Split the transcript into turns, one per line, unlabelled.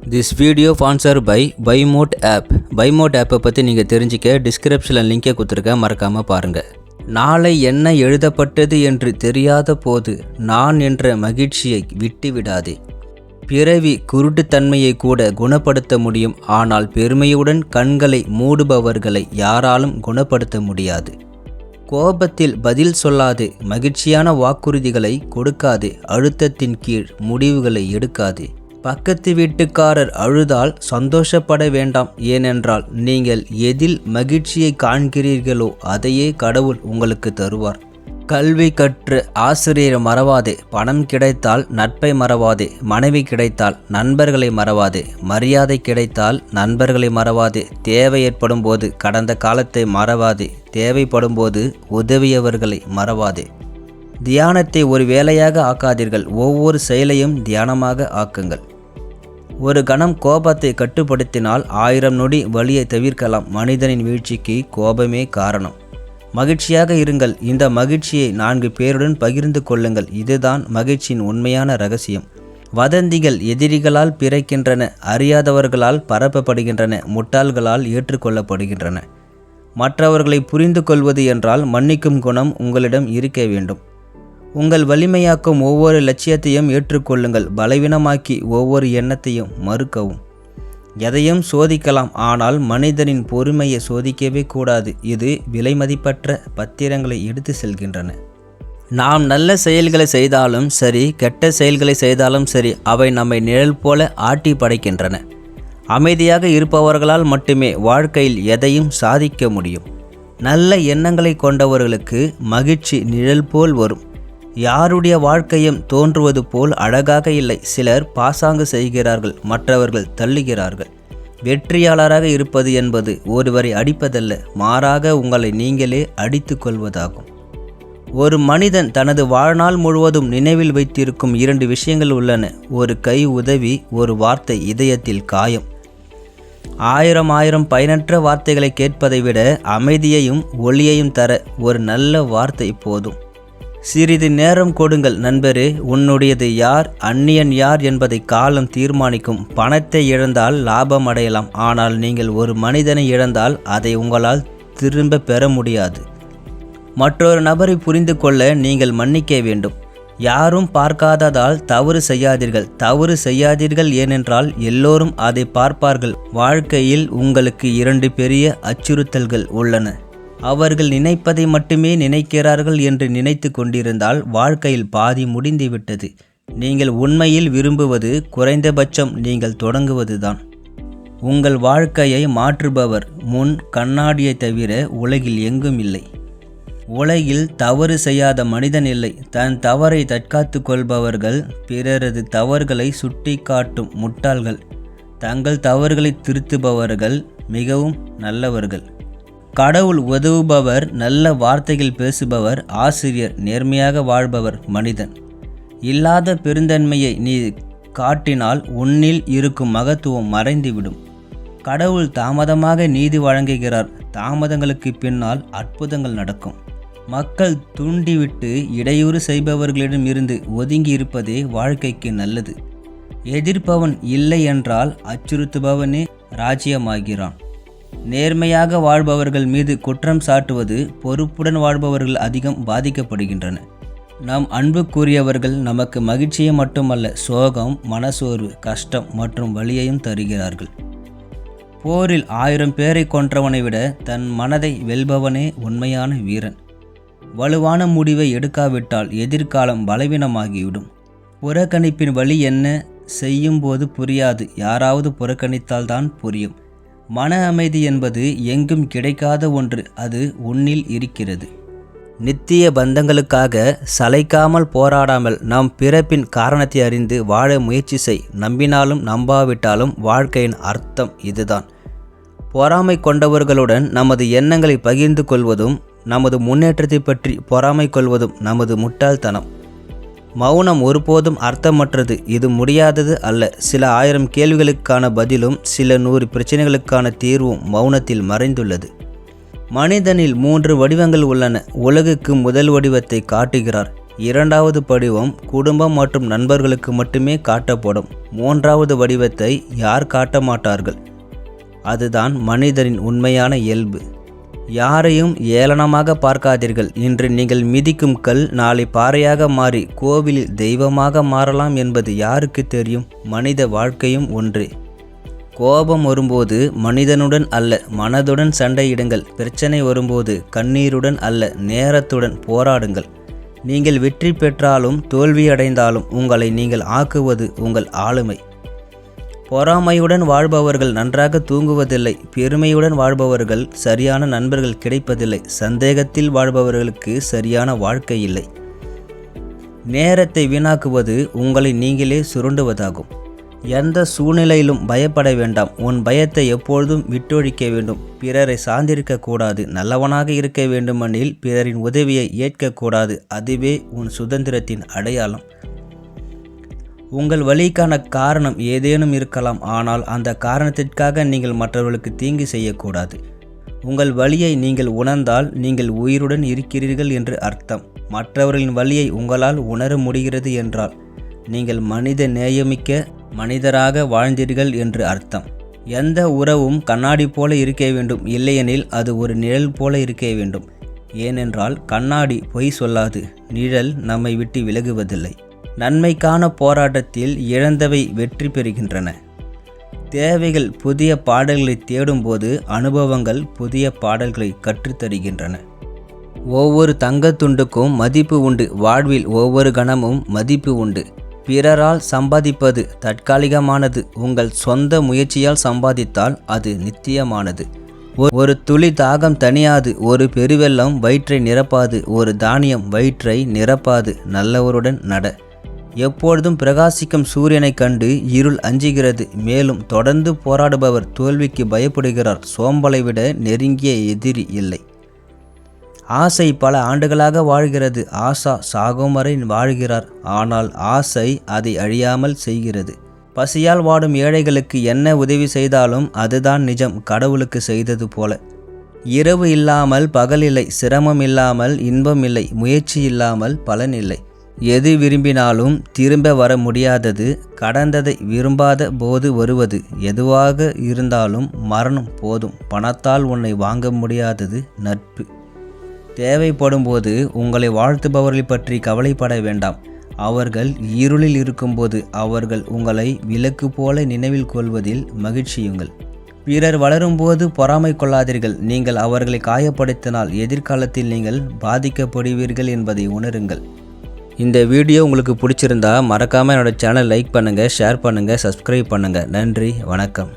This video sponsor by Bymot app. Bymot ஆப்பை பற்றி நீங்கள் தெரிஞ்சிக்க டிஸ்கிரிப்ஷனில் லிங்கை கொடுத்துருக்கேன், மறக்காமல் பாருங்கள். நாளை என்ன எழுதப்பட்டது என்று தெரியாத போது நான் என்ற மகிழ்ச்சியை விட்டுவிடாதே. பிறவி குருட்டுத்தன்மையை கூட குணப்படுத்த முடியும், ஆனால் பெருமையுடன் கண்களை மூடுபவர்களை யாராலும் குணப்படுத்த முடியாது. கோபத்தில் பதில் சொல்லாதே, மகிழ்ச்சியான வாக்குறுதிகளை கொடுக்காதே, அழுத்தத்தின் கீழ் முடிவுகளை எடுக்காதே. பக்கத்து வீட்டுக்காரர் அழுதால் சந்தோஷப்பட வேண்டாம், ஏனென்றால் நீங்கள் எதில் மகிழ்ச்சியை காண்கிறீர்களோ அதையே கடவுள் உங்களுக்கு தருவார். கல்வி கற்று ஆசிரியரை மறவாதே, பணம் கிடைத்தால் நட்பை மறவாதே, மனைவி கிடைத்தால் நண்பர்களை மறவாதே, மரியாதை கிடைத்தால் நண்பர்களை மறவாதே, தேவை ஏற்படும் போது கடந்த காலத்தை மறவாதே, தேவைப்படும் போது உதவியவர்களை மறவாதே. தியானத்தை ஒரு வேலையாக ஆக்காதீர்கள், ஒவ்வொரு செயலையும் தியானமாக ஆக்குங்கள். ஒரு கணம் கோபத்தை கட்டுப்படுத்தினால் 1000 நொடி வலியை தவிர்க்கலாம். மனிதனின் வீழ்ச்சிக்கு கோபமே காரணம். மகிழ்ச்சியாக இருங்கள். இந்த மகிழ்ச்சியை 4 பேருடன் பகிர்ந்து கொள்ளுங்கள். இதுதான் மகிழ்ச்சியின் உண்மையான ரகசியம். வதந்திகள் எதிரிகளால் பிறக்கின்றன, அறியாதவர்களால் பரப்பப்படுகின்றன, முட்டாள்களால் ஏற்றுக்கொள்ளப்படுகின்றன. மற்றவர்களை புரிந்து கொள்வது என்றால் மன்னிக்கும் குணம் உங்களிடம் இருக்க வேண்டும். உங்கள் வலிமையாக்கும் ஒவ்வொரு லட்சியத்தையும் ஏற்றுக்கொள்ளுங்கள். பலவீனமாக்கி ஒவ்வொரு எண்ணத்தையும் மறுக்கவும். எதையும் சோதிக்கலாம், ஆனால் மனிதனின் பொறுமையை சோதிக்கவே கூடாது. இது விலைமதிப்பற்ற பத்திரங்களை எடுத்து செல்கின்றன. நாம் நல்ல செயல்களை செய்தாலும் சரி, கெட்ட செயல்களை செய்தாலும் சரி, அவை நம்மை நிழல் போல ஆட்டி படைக்கின்றன. அமைதியாக இருப்பவர்களால் மட்டுமே வாழ்க்கையில் எதையும் சாதிக்க முடியும். நல்ல எண்ணங்களை கொண்டவர்களுக்கு மகிழ்ச்சி நிழல் போல் வரும். யாருடைய வாழ்க்கையும் தோன்றுவது போல் அழகாக இல்லை. சிலர் பாசாங்கு செய்கிறார்கள், மற்றவர்கள் தள்ளுகிறார்கள். வெற்றியாளராக இருப்பது என்பது ஒருவரை அடிப்பதல்ல, மாறாக உங்களை நீங்களே அடித்து கொள்வதாகும். ஒரு மனிதன் தனது வாழ்நாள் முழுவதும் நினைவில் வைத்திருக்கும் 2 விஷயங்கள் உள்ளன. ஒரு கை உதவி, ஒரு வார்த்தை இதயத்தில் காயம். 1000 பயனற்ற வார்த்தைகளை கேட்பதை விட அமைதியையும் ஒளியையும் தர ஒரு நல்ல வார்த்தை போதும். சிறிது நேரம் கொடுங்கள் நண்பரே. உன்னுடையது யார், அந்நியன் யார் என்பதை காலம் தீர்மானிக்கும். பணத்தை இழந்தால் லாபம் அடையலாம், ஆனால் நீங்கள் ஒரு மனிதனை இழந்தால் அதை உங்களால் திரும்ப பெற முடியாது. மற்றொரு நபரை புரிந்து கொள்ள நீங்கள் மன்னிக்க வேண்டும். யாரும் பார்க்காததால் தவறு செய்யாதீர்கள். தவறு செய்யாதீர்கள் ஏனென்றால் எல்லோரும் அதை பார்ப்பார்கள். வாழ்க்கையில் உங்களுக்கு 2 பெரிய அச்சுறுத்தல்கள் உள்ளன. அவர்கள் நினைப்பதை மட்டுமே நினைக்கிறார்கள் என்று நினைத்து கொண்டிருந்தால் வாழ்க்கையில் பாதி முடிந்துவிட்டது. நீங்கள் உண்மையில் விரும்புவது குறைந்தபட்சம் நீங்கள் தொடங்குவதுதான். உங்கள் வாழ்க்கையை மாற்றுபவர் முன் கண்ணாடியை தவிர உலகில் எங்கும் இல்லை. உலகில் தவறு செய்யாத மனிதன் இல்லை. தன் தவறை தற்காத்து கொள்பவர்கள் பிறரது தவறுகளை சுட்டி காட்டும் முட்டாள்கள். தங்கள் தவறுகளை திருத்துபவர்கள் மிகவும் நல்லவர்கள். கடவுள் உதவுபவர், நல்ல வார்த்தைகள் பேசுபவர், ஆசிரியர், நேர்மையாக வாழ்பவர் மனிதன். இல்லாத பெருந்தன்மையை நீ காட்டினால் உன்னில் இருக்கும் மகத்துவம் மறைந்துவிடும். கடவுள் தாமதமாக நீதி வழங்குகிறார். தாமதங்களுக்கு பின்னால் அற்புதங்கள் நடக்கும். மக்கள் தூண்டிவிட்டு இடையூறு செய்பவர்களிடம் இருந்து ஒதுங்கி இருப்பதே வாழ்க்கைக்கு நல்லது. எதிர்ப்பவன் இல்லை என்றால் அச்சுறுத்துபவனே ராஜ்யமாகிறான். நேர்மையாக வாழ்பவர்கள் மீது குற்றம் சாட்டுவது, பொறுப்புடன் வாழ்பவர்கள் அதிகம் பாதிக்கப்படுகின்றன. நம் அன்புக்குரியவர்கள் நமக்கு மகிழ்ச்சியை மட்டுமல்ல, சோகம், மனசோர்வு, கஷ்டம் மற்றும் வலியையும் தருகிறார்கள். போரில் 1000 பேரை கொன்றவனை விட தன் மனதை வெல்பவனே உண்மையான வீரன். வலுவான முடிவை எடுக்காவிட்டால் எதிர்காலம் பலவீனமாகிவிடும். புறக்கணிப்பின் வழி என்ன செய்யும்போது புரியாது, யாராவது புறக்கணித்தால்தான் புரியும். மன அமைதி என்பது எங்கும் கிடைக்காத ஒன்று, அது உன்னில் இருக்கிறது. நித்திய பந்தங்களுக்காக சளைக்காமல் போராடாமல் நம் பிறப்பின் காரணத்தை அறிந்து வாழ முயற்சி செய். நம்பினாலும் நம்பாவிட்டாலும் வாழ்க்கையின் அர்த்தம் இதுதான். பொறாமை கொண்டவர்களுடன் நமது எண்ணங்களை பகிர்ந்து கொள்வதும், நமது முன்னேற்றத்தை பற்றி பொறாமை கொள்வதும் நமது முட்டாள்தனம். மௌனம் ஒருபோதும் அர்த்தமற்றது. இது முடியாதது அல்ல. சில 1000 கேள்விகளுக்கான பதிலும் சில 100 பிரச்சனைகளுக்கான தீர்வும் மௌனத்தில் மறைந்துள்ளது. மனிதனில் 3 வடிவங்கள் உள்ளன. உலகுக்கு முதல் வடிவத்தை காட்டுகிறார். இரண்டாவது படிவம் குடும்பம் மற்றும் நண்பர்களுக்கு மட்டுமே காட்டப்படும். மூன்றாவது வடிவத்தை யார் காட்ட மாட்டார்கள். அதுதான் மனிதரின் உண்மையான இயல்பு. யாரையும் ஏளனமாக பார்க்காதீர்கள். இன்று நீங்கள் மிதிக்கும் கல் நாளை பாறையாக மாறி கோவிலில் தெய்வமாக மாறலாம் என்பது யாருக்கு தெரியும்? மனித வாழ்க்கையும் ஒன்றே. கோபம் வரும்போது மனிதனுடன் அல்ல மனதுடன் சண்டையிடுங்கள். பிரச்சனை வரும்போது கண்ணீருடன் அல்ல நேரத்துடன் போராடுங்கள். நீங்கள் வெற்றி பெற்றாலும் தோல்வியடைந்தாலும் உங்களை நீங்கள் ஆக்குவது உங்கள் ஆளுமை. பொறாமையுடன் வாழ்பவர்கள் நன்றாக தூங்குவதில்லை. பெருமையுடன் வாழ்பவர்கள் சரியான நண்பர்கள் கிடைப்பதில்லை. சந்தேகத்தில் வாழ்பவர்களுக்கு சரியான வாழ்க்கை இல்லை. நேரத்தை வீணாக்குவது உங்களை நீங்களே சுருண்டுவதாகும். எந்த சூழ்நிலையிலும் பயப்பட வேண்டாம். உன் பயத்தை எப்பொழுதும் விட்டொழிக்க வேண்டும். பிறரை சார்ந்திருக்க கூடாது. நல்லவனாக இருக்க வேண்டுமெனில் பிறரின் உதவியை ஏற்கக்கூடாது. அதுவே உன் சுதந்திரத்தின் அடையாளம். உங்கள் வலிக்கான காரணம் ஏதேனும் இருக்கலாம். ஆனால் அந்த காரணத்திற்காக நீங்கள் மற்றவர்களுக்கு தீங்கு செய்யக்கூடாது. உங்கள் வலியை நீங்கள் உணர்ந்தால் நீங்கள் உயிருடன் இருக்கிறீர்கள் என்று அர்த்தம். மற்றவர்களின் வலியை உங்களால் உணர முடிகிறது என்றால் நீங்கள் மனித நேயமிக்க மனிதராக வாழ்ந்தீர்கள் என்று அர்த்தம். எந்த உறவும் கண்ணாடி போல இருக்க வேண்டும். இல்லையெனில் அது ஒரு நிழல் போல இருக்க வேண்டும். ஏனென்றால் கண்ணாடி பொய் சொல்லாது. நிழல் நம்மை விட்டு விலகுவதில்லை. நன்மைக்கான போராட்டத்தில் இழந்தவை வெற்றி பெறுகின்றன. தேவைகள் புதிய பாடல்களை தேடும்போது அனுபவங்கள் புதிய பாடல்களை கற்றுத்தருகின்றன. ஒவ்வொரு தங்கத்துண்டுக்கும் மதிப்பு உண்டு. வாழ்வில் ஒவ்வொரு கணமும் மதிப்பு உண்டு. பிறரால் சம்பாதிப்பது தற்காலிகமானது. உங்கள் சொந்த முயற்சியால் சம்பாதித்தால் அது நித்தியமானது. ஒரு துளி தாகம் தணியாது. ஒரு பெருவெள்ளம் வயிற்றை நிரப்பாது. ஒரு தானியம் வயிற்றை நிரப்பாது. நல்லவருடன் நட. எப்பொழுதும் பிரகாசிக்கும் சூரியனை கண்டு இருள் அஞ்சுகிறது. மேலும் தொடர்ந்து போராடுபவர் தோல்விக்கு பயப்படுகிறார். சோம்பலை விட நெருங்கிய எதிரி இல்லை. ஆசை பல ஆண்டுகளாக வாழ்கிறது. ஆசா சாகும் வரை வாழ்கிறார். ஆனால் ஆசை அதை அழியாமல் செய்கிறது. பசியால் வாடும் ஏழைகளுக்கு என்ன உதவி செய்தாலும் அதுதான் நிஜம். கடவுளுக்கு செய்தது போல. இரவு இல்லாமல் பகல் இல்லை. சிரமம் இல்லாமல் இன்பம் இல்லை. முயற்சி இல்லாமல் பலன் இல்லை. எது விரும்பினாலும் திரும்ப வர முடியாதது. கடந்ததை விரும்பாத போது வருவது. எதுவாக இருந்தாலும் மரணம் போதும். பணத்தால் உன்னை வாங்க முடியாதது நட்பு. தேவைப்படும் போது உங்களை வாழ்த்துபவர்களை பற்றி கவலைப்பட வேண்டாம். அவர்கள் இருளில் இருக்கும்போது அவர்கள் உங்களை விளக்கு போல நினைவில் கொள்வதில் மகிழ்ச்சியுங்கள். பிறர் வளரும்போது பொறாமை கொள்ளாதீர்கள். நீங்கள் அவர்களை காயப்படுத்தினால் எதிர்காலத்தில் நீங்கள் பாதிக்கப்படுவீர்கள் என்பதை உணருங்கள். இந்த வீடியோ உங்களுக்கு பிடிச்சிருந்தா மறக்காமல் என்னோடய சேனல் லைக் பண்ணுங்கள், ஷேர் பண்ணுங்கள், சப்ஸ்கிரைப் பண்ணுங்கள். நன்றி, வணக்கம்.